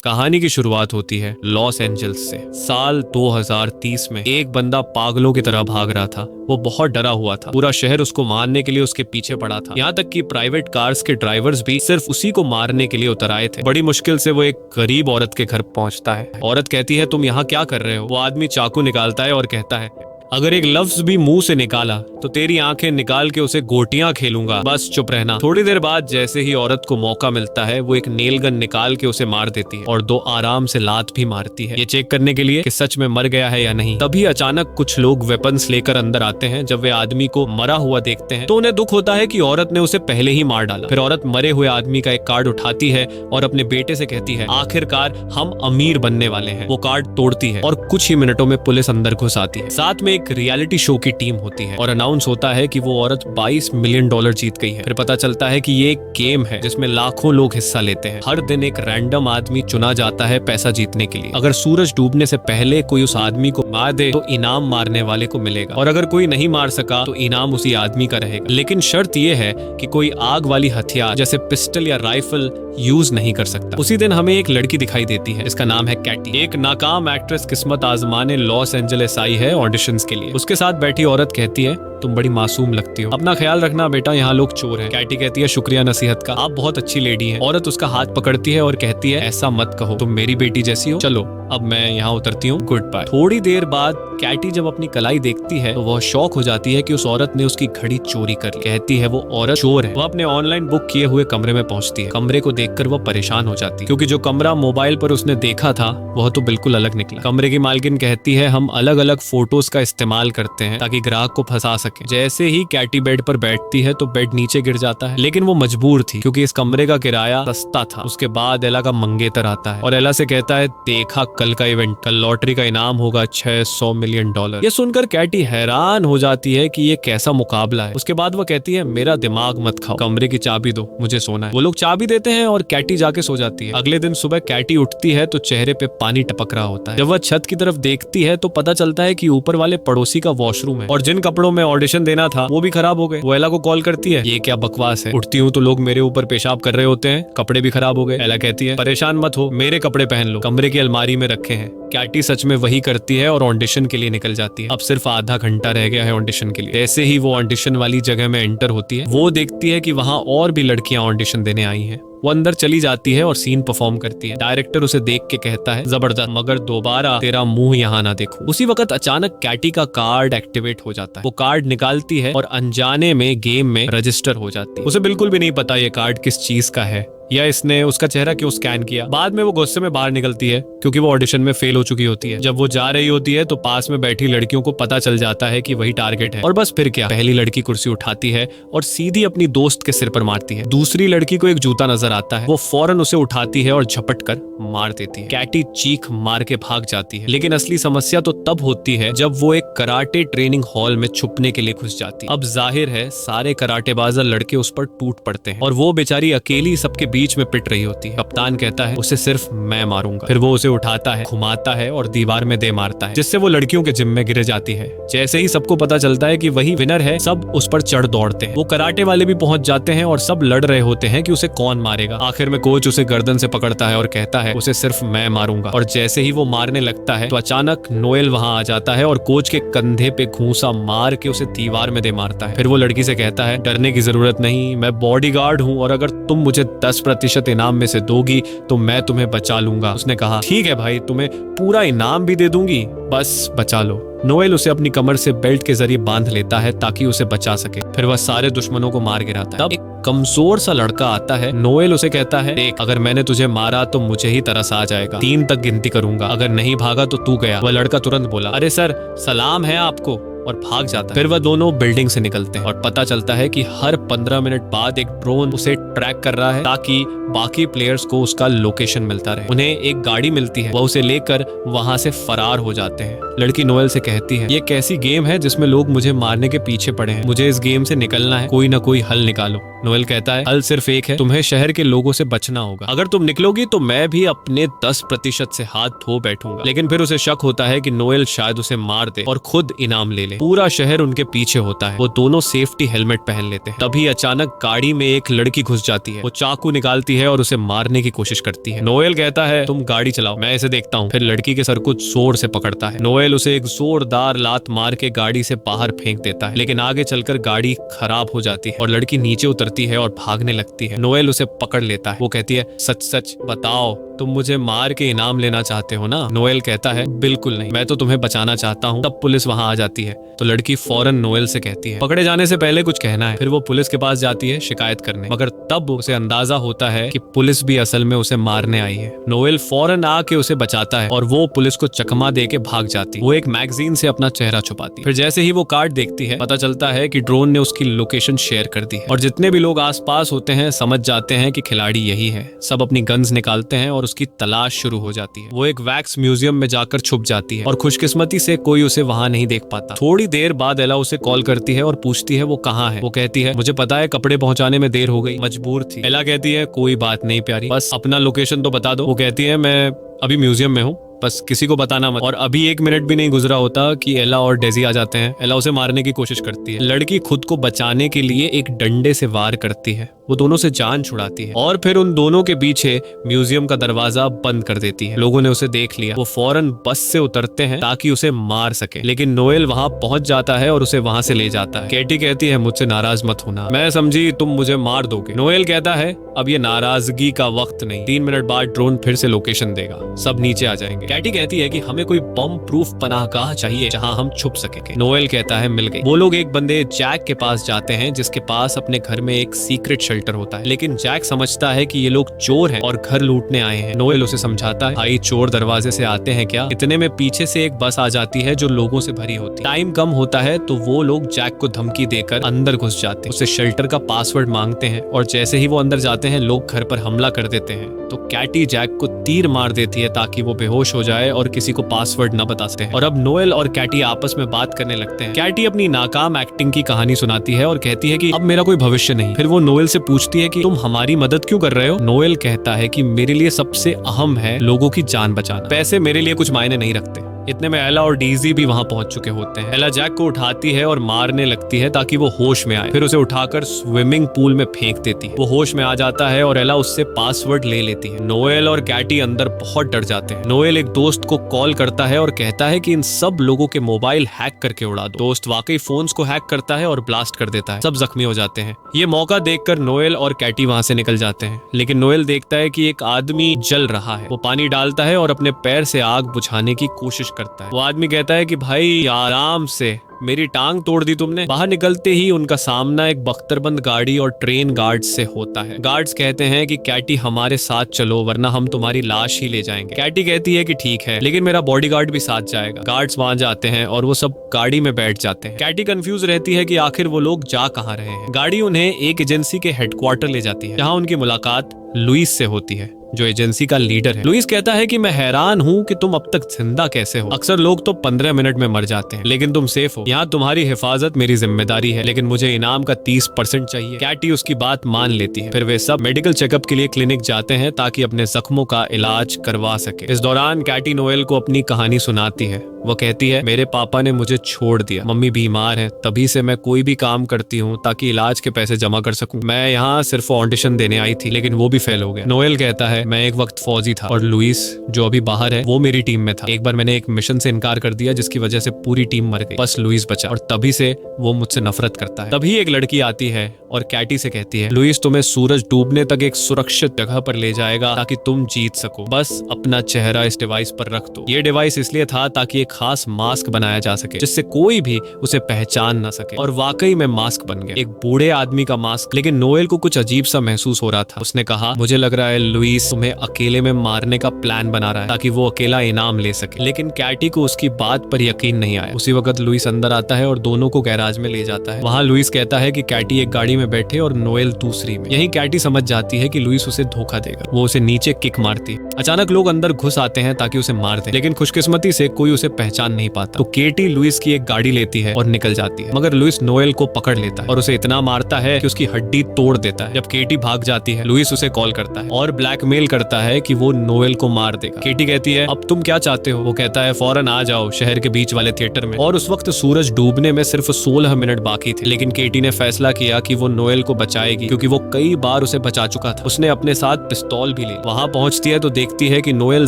कहानी की शुरुआत होती है लॉस एंजल्स से। साल 2030 में एक बंदा पागलों की तरह भाग रहा था। वो बहुत डरा हुआ था। पूरा शहर उसको मारने के लिए उसके पीछे पड़ा था। यहाँ तक कि प्राइवेट कार्स के ड्राइवर्स भी सिर्फ उसी को मारने के लिए उतर आए थे। बड़ी मुश्किल से वो एक गरीब औरत के घर पहुंचता है। औरत कहती है, तुम यहाँ क्या कर रहे हो? वो आदमी चाकू निकालता है और कहता है, अगर एक लफ्ज भी मुंह से निकाला तो तेरी आंखें निकाल के उसे गोटियां खेलूंगा, बस चुप रहना। थोड़ी देर बाद जैसे ही औरत को मौका मिलता है, वो एक नेल गन निकाल के उसे मार देती है और 2 आराम से लात भी मारती है, ये चेक करने के लिए कि सच में मर गया है या नहीं। तभी अचानक कुछ लोग वेपन्स लेकर अंदर आते हैं। जब वे आदमी को मरा हुआ देखते हैं तो उन्हें दुख होता है कि औरत ने उसे पहले ही मार डाला। फिर औरत मरे हुए आदमी का एक कार्ड उठाती है और अपने बेटे से कहती है, आखिरकार हम अमीर बनने वाले हैं। वो कार्ड तोड़ती है और कुछ ही मिनटों में पुलिस अंदर घुस आती है। साथ में एक रियलिटी शो की टीम होती है और अनाउंस होता है कि वो औरत $22 मिलियन जीत गई है। फिर पता चलता है कि ये एक गेम है जिसमें लाखों लोग हिस्सा लेते हैं। हर दिन एक रैंडम आदमी चुना जाता है पैसा जीतने के लिए। अगर सूरज डूबने से पहले कोई उस आदमी को मार दे तो इनाम मारने वाले को मिलेगा, और अगर कोई नहीं मार सका तो इनाम उसी आदमी का रहेगा। लेकिन शर्त यह है कि कोई आग वाली हथियार जैसे पिस्टल या राइफल यूज नहीं कर सकता। उसी दिन हमें एक लड़की दिखाई देती है जिसका नाम है कैटी। एक नाकाम एक्ट्रेस किस्मत आजमाने लॉस एंजलिस आई है ऑडिशंस के लिए। उसके साथ बैठी औरत कहती है, तुम बड़ी मासूम लगती हो, अपना ख्याल रखना बेटा, यहाँ लोग चोर हैं। कैटी कहती है, शुक्रिया नसीहत का, आप बहुत अच्छी लेडी हैं। औरत उसका हाथ पकड़ती है और कहती है, ऐसा मत कहो, तुम मेरी बेटी जैसी हो। चलो अब मैं यहाँ उतरती हूँ, गुड बाय। थोड़ी देर बाद कैटी जब अपनी कलाई देखती है तो वह शॉक हो जाती है कि उस औरत ने उसकी घड़ी चोरी कर ली। कहती है वो औरत चोर है। वह अपने ऑनलाइन बुक किए हुए कमरे में पहुंचती है। कमरे को देखकर वह परेशान हो जाती है क्योंकि जो कमरा मोबाइल पर उसने देखा था वह तो बिल्कुल अलग निकला। कमरे की मालकिन कहती है, हम अलग अलग फोटोज का इस्तेमाल करते हैं ताकि ग्राहक को फंसा सके। जैसे ही कैटी बेड पर बैठती है तो बेड नीचे गिर जाता है, लेकिन वो मजबूर थी क्योंकि इस कमरे का किराया सस्ता था। उसके बाद एला का मंगेतर आता है और एला से कहता है, देखा कल का इवेंट, कल लॉटरी का इनाम होगा $600 मिलियन। ये सुनकर कैटी हैरान हो जाती है कि ये कैसा मुकाबला है। उसके बाद वो कहती है, मेरा दिमाग मत खाओ, कमरे की चाबी दो, मुझे सोना है। वो लोग चाबी देते हैं और कैटी जाके सो जाती है। अगले दिन सुबह कैटी उठती है तो चेहरे पे पानी टपक रहा होता है। जब वह छत की तरफ देखती है तो पता चलता है कि ऊपर वाले पड़ोसी का वॉशरूम है और जिन कपड़ों में ऑडिशन देना था वो भी खराब हो गए। वो एला को कॉल करती है, ये क्या बकवास है, उठती हूँ तो लोग मेरे ऊपर पेशाब कर रहे होते हैं, कपड़े भी खराब हो गए। एला कहती है, परेशान मत हो, मेरे कपड़े पहन लो, कमरे की अलमारी में रखे हैं। कैटी सच में वही करती है और ऑडिशन के लिए निकल जाती है। अब सिर्फ आधा घंटा रह गया है ऑडिशन के लिए। जैसे ही वो ऑडिशन वाली जगह में एंटर होती है, वो देखती है कि वहां और भी लड़कियां ऑडिशन देने आई हैं। वो अंदर चली जाती है और सीन परफॉर्म करती है। डायरेक्टर उसे देख के कहता है, जबरदस्त, मगर दोबारा तेरा मुंह यहाँ ना देखूं। उसी वक्त अचानक कैटी का कार्ड एक्टिवेट हो जाता है। वो कार्ड निकालती है और अनजाने में गेम में रजिस्टर हो जाती है। उसे बिल्कुल भी नहीं पता ये कार्ड किस चीज का है या इसने उसका चेहरा क्यों स्कैन किया। बाद में वो गुस्से में बाहर निकलती है क्योंकि वो ऑडिशन में फेल हो चुकी होती है। जब वो जा रही होती है तो पास में बैठी लड़कियों को पता चल जाता है कि वही टारगेट है, और बस फिर क्या, पहली लड़की कुर्सी उठाती है और सीधी अपनी दोस्त के सिर पर मारती है। दूसरी लड़की को एक जूता नजर आता है, वो फौरन उसे उठाती है और झपट कर मार देती है। कैटी चीख मार के भाग जाती है, लेकिन असली समस्या तो तब होती है जब वो एक कराटे ट्रेनिंग हॉल में छुपने के लिए घुस जाती है। अब जाहिर है सारे कराटेबाज लड़के उस पर टूट पड़ते हैं और वो बेचारी अकेली सबके बीच में पिट रही होती है। कप्तान कहता है, उसे सिर्फ मैं मारूंगा। फिर वो उसे उठाता है, घुमाता है और दीवार में दे मारता है, जिससे वो लड़कियों के जिम में गिर जाती है। जैसे ही सबको पता चलता है कि वही विनर है, सब उस पर चढ़ दौड़ते हैं। वो कराटे वाले भी पहुंच जाते हैं और सब लड़ रहे होते हैं कि उसे कौन मारेगा। आखिर में कोच उसे गर्दन से पकड़ता है और कहता है, उसे सिर्फ मैं मारूंगा। और जैसे ही वो मारने लगता है तो अचानक नोएल वहां आ जाता है और कोच के कंधे पे घूंसा मार के उसे दीवार में दे मारता है। फिर वो लड़की से कहता है, डरने की जरूरत नहीं, मैं बॉडीगार्ड हूँ और अगर तुम मुझे 10% इनाम में से दोगी तो मैं तुम्हें बचा लूंगा। उसने कहा, ठीक है भाई, तुम्हें पूरा इनाम भी दे दूंगी, बस बचा लो। नोएल उसे अपनी कमर से बेल्ट के जरिए बांध लेता है ताकि उसे बचा सके। फिर वह सारे दुश्मनों को मार गिराता है। तब एक कमजोर सा लड़का आता है। नोएल उसे कहता है, देख, अगर मैंने तुझे मारा तो मुझे ही तरस आ जाएगा, 3 तक गिनती करूंगा, अगर नहीं भागा तो तू गया। वह लड़का तुरंत बोला, अरे सर, सलाम है आपको, और भाग जाता है। फिर वह दोनों बिल्डिंग से निकलते हैं और पता चलता है कि हर 15 मिनट बाद एक ड्रोन उसे ट्रैक कर रहा है ताकि बाकी प्लेयर्स को उसका लोकेशन मिलता रहे। उन्हें एक गाड़ी मिलती है, वह उसे लेकर वहां से फरार हो जाते हैं। लड़की नोएल से कहती है, ये कैसी गेम है जिसमें लोग मुझे मारने के पीछे पड़े हैं, मुझे इस गेम से निकलना है, कोई ना कोई हल निकालो। नोएल कहता है हल सिर्फ एक है, तुम्हें शहर के लोगों से बचना होगा। अगर तुम निकलोगी तो मैं भी अपने 10% से हाथ धो बैठूंगा। लेकिन फिर उसे शक होता है कि नोएल शायद उसे मार दे और खुद इनाम ले ले। पूरा शहर उनके पीछे होता है। वो दोनों सेफ्टी हेलमेट पहन लेते हैं। तभी अचानक गाड़ी में एक लड़की घुस जाती है। वो चाकू निकालती है और उसे मारने की कोशिश करती है। नोएल कहता है तुम गाड़ी चलाओ, मैं इसे देखता हूँ। फिर लड़की के सर को जोर से पकड़ता है। नोएल उसे एक जोरदार लात मार के गाड़ी से बाहर फेंक देता है, लेकिन आगे चलकर गाड़ी खराब हो जाती है और लड़की नीचे उतरती है और भागने लगती है। नोएल उसे पकड़ लेता है। वो कहती है सच सच बताओ, तुम मुझे मार के इनाम लेना चाहते हो ना? नोएल कहता है बिल्कुल नहीं, मैं तो तुम्हें बचाना चाहता हूँ। तब पुलिस वहाँ आ जाती है तो लड़की फौरन नोएल से कहती है पकड़े जाने से पहले कुछ कहना है। फिर वो पुलिस के पास जाती है शिकायत करने, मगर तब उसे अंदाजा होता है कि पुलिस भी असल में उसे मारने आई है। नोएल फौरन आके उसे बचाता है और वो पुलिस को चकमा दे के भाग जाती। वो एक मैगजीन से अपना चेहरा छुपाती। फिर जैसे ही वो कार्ड देखती है पता चलता है कि ड्रोन ने उसकी लोकेशन शेयर कर दी है और जितने भी लोग आसपास होते हैं समझ जाते हैं कि खिलाड़ी यही है। सब अपनी गन्स निकालते हैं और उसकी तलाश शुरू हो जाती है। वो एक वैक्स म्यूजियम में जाकर छुप जाती है और खुशकिस्मती से कोई उसे वहां नहीं देख पाता। थोड़ी देर बाद एला उसे कॉल करती है और पूछती है वो कहाँ है। वो कहती है मुझे पता है, कपड़े पहुंचाने में देर हो गई, मजबूर थी। एला कहती है कोई बात नहीं प्यारी, बस अपना लोकेशन तो बता दो। वो कहती है मैं अभी म्यूजियम में हूँ, बस किसी को बताना मत। और अभी 1 मिनट भी नहीं गुजरा होता कि एला और डेजी आ जाते हैं। एला उसे मारने की कोशिश करती है। लड़की खुद को बचाने के लिए एक डंडे से वार करती है। वो दोनों से जान छुड़ाती है और फिर उन दोनों के पीछे म्यूजियम का दरवाजा बंद कर देती है। लोगों ने उसे देख लिया। वो फौरन बस से उतरते हैं ताकि उसे मार सके, लेकिन नोएल वहां पहुंच जाता है और उसे वहां से ले जाता है। कैटी कहती है मुझसे नाराज मत होना, मैं समझी तुम मुझे मार दोगे। नोएल कहता है अब ये नाराजगी का वक्त नहीं, 3 मिनट बाद ड्रोन फिर से लोकेशन देगा, सब नीचे आ जाएंगे। कैटी कहती है कि हमें कोई बम प्रूफ पनाहगाह चाहिए जहां हम छुप सकेंगे। नोएल कहता है मिल गई। वो लोग एक बंदे जैक के पास जाते हैं जिसके पास अपने घर में एक सीक्रेट शेल्टर होता है, लेकिन जैक समझता है कि ये लोग चोर हैं और घर लूटने आए हैं। नोएल उसे समझाता है भाई चोर दरवाजे से आते हैं क्या? इतने में पीछे से एक बस आ जाती है जो लोगों से भरी होती है। टाइम कम होता है तो वो लोग जैक को धमकी देकर अंदर घुस जाते हैं। उसे शेल्टर का पासवर्ड मांगते हैं और जैसे ही वो अंदर जाते हैं लोग घर पर हमला कर देते हैं। तो कैटी जैक को तीर मार देती है ताकि वो बेहोश हो जाए और किसी को पासवर्ड न बता सके। और अब नोएल और कैटी आपस में बात करने लगते हैं। कैटी अपनी नाकाम एक्टिंग की कहानी सुनाती है और कहती है कि अब मेरा कोई भविष्य नहीं। फिर वो नोएल से पूछती है कि तुम हमारी मदद क्यों कर रहे हो? नोएल कहता है कि मेरे लिए सबसे अहम है लोगों की जान बचाना, पैसे मेरे लिए कुछ मायने नहीं रखते। इतने में एला और डेजी भी वहां पहुंच चुके होते हैं। एला जैक को उठाती है और मारने लगती है ताकि वो होश में आए। फिर उसे उठाकर स्विमिंग पूल में फेंक देती है। वो होश में आ जाता है और एला उससे पासवर्ड ले लेती है। नोएल और कैटी अंदर बहुत डर जाते हैं। नोएल एक दोस्त को कॉल करता है और कहता है कि इन सब लोगों के मोबाइल हैक करके उड़ा दो। दोस्त वाकई फोन्स को हैक करता है और ब्लास्ट कर देता है। सब जख्मी हो जाते हैं। ये मौका देखकर नोएल और कैटी वहां से निकल जाते हैं, लेकिन नोएल देखता है कि एक आदमी जल रहा है। वो पानी डालता है और अपने पैर से आग बुझाने की कोशिश करता है। वो आदमी कहता है कि भाई आराम से, मेरी टांग तोड़ दी तुमने। बाहर निकलते ही उनका सामना एक बख्तरबंद गाड़ी और ट्रेन गार्ड्स से होता है। गार्ड्स कहते हैं कि कैटी हमारे साथ चलो वरना हम तुम्हारी लाश ही ले जाएंगे। कैटी कहती है कि ठीक है, लेकिन मेरा बॉडीगार्ड भी साथ जाएगा। गार्ड्स वहां जाते हैं और वो सब गाड़ी में बैठ जाते हैं। कैटी कंफ्यूज रहती है कि आखिर वो लोग जा कहाँ रहे हैं। गाड़ी उन्हें एक एजेंसी के हेडक्वार्टर ले जाती है जहाँ उनकी मुलाकात लुइस से होती है जो एजेंसी का लीडर है। लुइस कहता है कि मैं हैरान हूँ कि तुम अब तक जिंदा कैसे हो। अक्सर लोग तो 15 मिनट में मर जाते हैं, लेकिन तुम सेफ हो। यहाँ तुम्हारी हिफाजत मेरी जिम्मेदारी है, लेकिन मुझे इनाम का 30% चाहिए। कैटी उसकी बात मान लेती है। फिर वे सब मेडिकल चेकअप के लिए क्लिनिक जाते हैं ताकि अपने जख्मों का इलाज करवा सके। इस दौरान कैटी नोएल को अपनी कहानी सुनाती है। वो कहती है मेरे पापा ने मुझे छोड़ दिया, मम्मी बीमार है, तभी से मैं कोई भी काम करती हूँ ताकि इलाज के पैसे जमा कर सकूं। मैं यहाँ सिर्फ ऑडिशन देने आई थी, लेकिन वो भी फेल हो गया। नोएल कहता है मैं एक वक्त फौजी था और लुइस जो अभी बाहर है वो मेरी टीम में था। एक बार मैंने एक मिशन से इनकार कर दिया जिसकी वजह से पूरी टीम मर गई, बस लुइस बचा और तभी से वो मुझसे नफरत करता है। तभी एक लड़की आती है और कैटी से कहती है लुइस तुम्हें सूरज डूबने तक एक सुरक्षित जगह पर ले जाएगा ताकि तुम जीत सको, बस अपना चेहरा इस डिवाइस पर रख दो। ये डिवाइस इसलिए था ताकि एक खास मास्क बनाया जा सके जिससे कोई भी उसे पहचान ना सके। और वाकई में मास्क बन गया, एक बूढ़े आदमी का मास्क। लेकिन नोएल को कुछ अजीब सा महसूस हो रहा था। उसने कहा मुझे लग रहा है लुइस तुम्हें अकेले में मारने का प्लान बना रहा है ताकि वो अकेला इनाम ले सके। लेकिन कैटी को उसकी बात पर यकीन नहीं आया। उसी वक्त लुइस अंदर नजर आता है और दोनों को गैराज में ले जाता है। वहाँ लुइस कहता है कि कैटी एक गाड़ी में बैठे और नोएल दूसरी में। यही कैटी समझ जाती है कि लुइस उसे धोखा देगा। वो उसे नीचे किक मारती है। अचानक लोग अंदर घुस आते हैं ताकि उसे मार दें, लेकिन खुशकिस्मती से कोई उसे पहचान नहीं पाता। तो केटी लुइस की एक गाड़ी लेती है और निकल जाती है, मगर लुइस नोएल को पकड़ लेता है और उसे इतना मारता है कि उसकी हड्डी तोड़ देता है। जब केटी भाग जाती है, लुइस उसे कॉल करता है और ब्लैकमेल करता है कि वो नोएल को मार देगा। केटी कहती है, अब तुम क्या चाहते हो? वो कहता है, फौरन आ जाओ शहर के बीच वाले थिएटर में। और उस वक्त सूरज डूबने में सिर्फ 16 मिनट बाकी थे, लेकिन केटी ने फैसला किया कि वो नोएल को बचाएगी, क्योंकि वो कई बार उसे बचा चुका था। उसने अपने साथ पिस्तौल भी ली। वहां पहुंचती है तो देखती है कि नोएल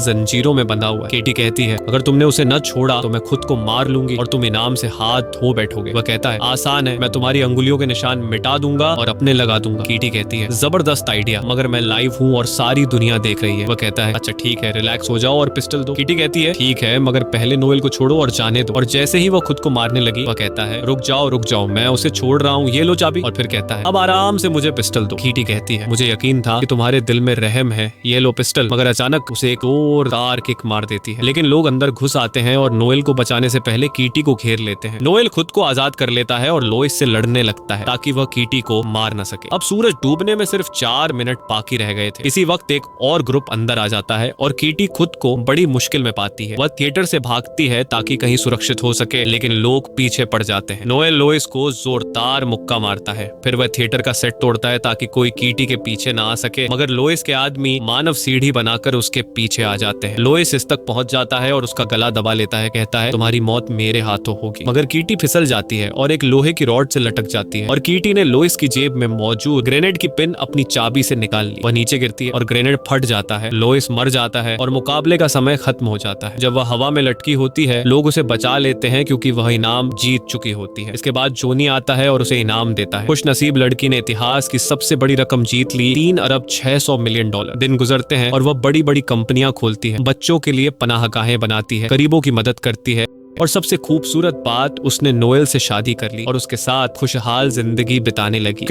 जंजीरों में बंधा हुआ है। केटी कहती है, अगर तुमने उसे न छोड़ा तो मैं खुद को मार लूंगी और तुम इनाम से हाथ धो बैठोगे। वह कहता है, आसान है, मैं तुम्हारी अंगुलियों के निशान मिटा दूंगा और अपने लगा दूंगा। केटी कहती है, जबरदस्त आइडिया, मगर मैं लाइव हूँ और सारी दुनिया देख रही है। वह कहता है, अच्छा ठीक है, रिलैक्स हो जाओ और पिस्टल दो। केटी कहती है, ठीक है, मगर पहले नोएल को छोड़ो और जाने दो। और जैसे ही वह खुद को मारने लगी, वह कहता है, रुक जाओ, मैं उसे छोड़ रहा हूँ, ये लो चाबी। और फिर कहता है, अब आराम से मुझे पिस्टल दो। केटी कहती है, मुझे यकीन था कि तुम्हारे दिल में रहम है, ये लो पिस्टल। मगर अचानक उसे एक और तार किक मार देती है। लेकिन लोग अंदर घुस आते हैं और नोएल को बचाने से पहले कीटी को घेर लेते हैं। नोएल खुद को आजाद कर लेता है और लोइस से लड़ने लगता है ताकि वह कीटी को मार न सके। अब सूरज डूबने में सिर्फ 4 मिनट बाकी रह गए थे। इसी वक्त एक और ग्रुप अंदर आ जाता है और कीटी खुद को बड़ी मुश्किल में पाती है। वह थिएटर से भागती है ताकि कहीं सुरक्षित हो सके, लेकिन लोग पीछे पड़ जाते हैं। नोएल लोइस को जोरदार मुक्का मारता है। फिर वह थिएटर का सेट तोड़ता है ताकि कोई कीटी के पीछे ना आ सके, मगर लोइस के आदमी मानव सीढ़ी बनाकर उसके पीछे आ जाते हैं। लोइस इस तक पहुंच जाता है और उसका गला दबा लेता है। कहता है, तुम्हारी मौत मेरे हाथों होगी। मगर कीटी फिसल जाती है और एक लोहे की रॉड से लटक जाती है और कीटी ने लोइस की जेब में मौजूद ग्रेनेड की पिन अपनी चाबी से निकाल ली। वह नीचे गिरती है और ग्रेनेड फट जाता है। लोइस मर जाता है और मुकाबले का समय खत्म हो जाता है। जब वह हवा में लटकी होती है, लोग उसे बचा लेते हैं क्योंकि वह इनाम जीत चुकी होती है। इसके बाद जोनी आता है और उसे इनाम देता है। खुश नसीब लड़की ने इतिहास की सबसे बड़ी रकम जीत ली, $3,600,000,000। दिन गुजरते हैं और वह बड़ी बड़ी कंपनियां खोलती है, बच्चों के लिए पनाहगाहें बनाती है, गरीबों की मदद करती है और सबसे खूबसूरत बात, उसने नोएल से शादी कर ली और उसके साथ खुशहाल जिंदगी बिताने लगी।